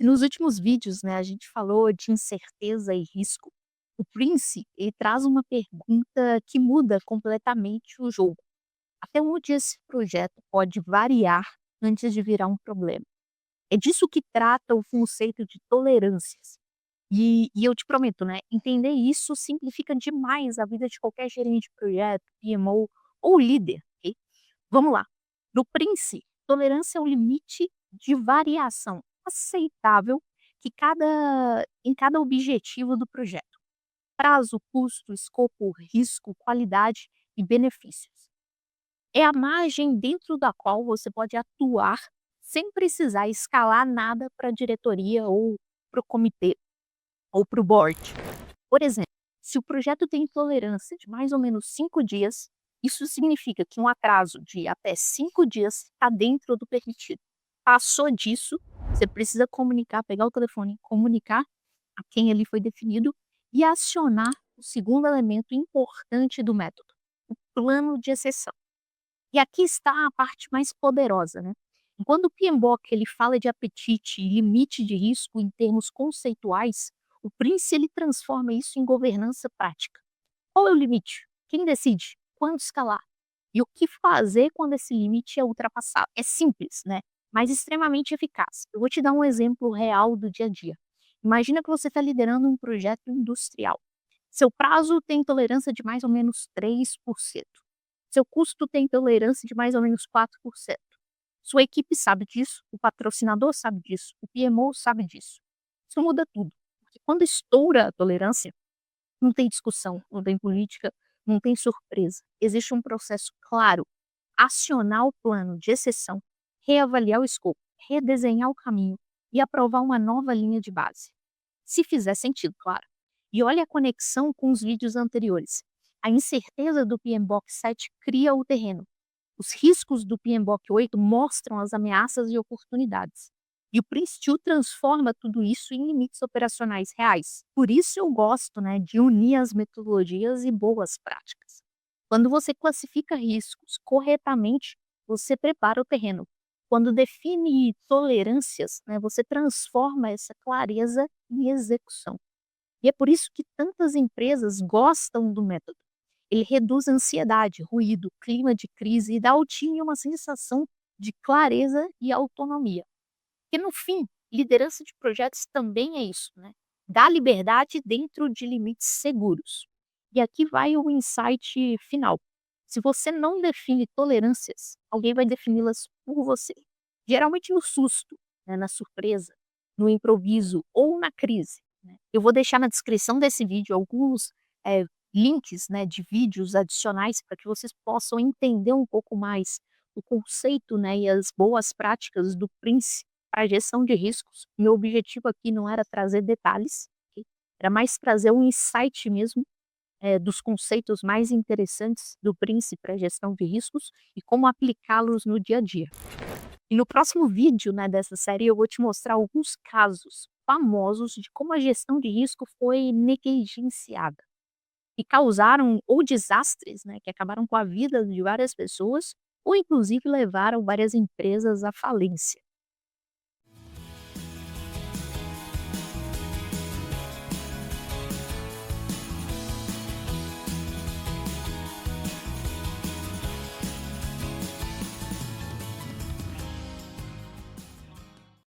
Se nos últimos vídeos, né, a gente falou de incerteza e risco, o Prince, ele traz uma pergunta que muda completamente o jogo. Até onde esse projeto pode variar antes de virar um problema? É disso que trata o conceito de tolerâncias. E eu te prometo, né, entender isso simplifica demais a vida de qualquer gerente de projeto, PMO ou líder, ok? Vamos lá. No Prince, tolerância é o limite de variação aceitável em cada objetivo do projeto. Prazo, custo, escopo, risco, qualidade e benefícios. É a margem dentro da qual você pode atuar sem precisar escalar nada para a diretoria ou para o comitê ou para o board. Por exemplo, se o projeto tem tolerância de mais ou menos 5 dias, isso significa que um atraso de até 5 dias está dentro do permitido. Passou disso, você precisa comunicar, pegar o telefone, comunicar a quem ele foi definido e acionar o segundo elemento importante do método, o plano de exceção. E aqui está a parte mais poderosa, né? Quando o PMBOK ele fala de apetite e limite de risco em termos conceituais, o Prince ele transforma isso em governança prática. Qual é o limite? Quem decide? Quando escalar? E o que fazer quando esse limite é ultrapassado? É simples, né? Mas extremamente eficaz. Eu vou te dar um exemplo real do dia a dia. Imagina que você está liderando um projeto industrial. Seu prazo tem tolerância de mais ou menos 3%. Seu custo tem tolerância de mais ou menos 4%. Sua equipe sabe disso, o patrocinador sabe disso, o PMO sabe disso. Isso muda tudo. Porque quando estoura a tolerância, não tem discussão, não tem política, não tem surpresa. Existe um processo claro. Acionar o plano de exceção, reavaliar o escopo, redesenhar o caminho e aprovar uma nova linha de base. Se fizer sentido, claro. E olha a conexão com os vídeos anteriores. A incerteza do PMBOK 7 cria o terreno. Os riscos do PMBOK 8 mostram as ameaças e oportunidades. E o Prince2 transforma tudo isso em limites operacionais reais. Por isso eu gosto, né, de unir as metodologias e boas práticas. Quando você classifica riscos corretamente, você prepara o terreno. Quando define tolerâncias, né, você transforma essa clareza em execução. E é por isso que tantas empresas gostam do método. Ele reduz a ansiedade, ruído, clima de crise e dá ao time uma sensação de clareza e autonomia. Porque no fim, liderança de projetos também é isso, né? Dá liberdade dentro de limites seguros. E aqui vai o insight final. Se você não define tolerâncias, alguém vai defini-las por você. Geralmente no susto, né, na surpresa, no improviso ou na crise, né? Eu vou deixar na descrição desse vídeo alguns eh, links, né, de vídeos adicionais para que vocês possam entender um pouco mais o conceito, né, e as boas práticas do Prince para a gestão de riscos. Meu objetivo aqui não era trazer detalhes, ok? Era mais trazer um insight mesmo, dos conceitos mais interessantes do Prince para a gestão de riscos e como aplicá-los no dia a dia. E no próximo vídeo, né, dessa série eu vou te mostrar alguns casos famosos de como a gestão de risco foi negligenciada e causaram ou desastres, né, que acabaram com a vida de várias pessoas ou inclusive levaram várias empresas à falência.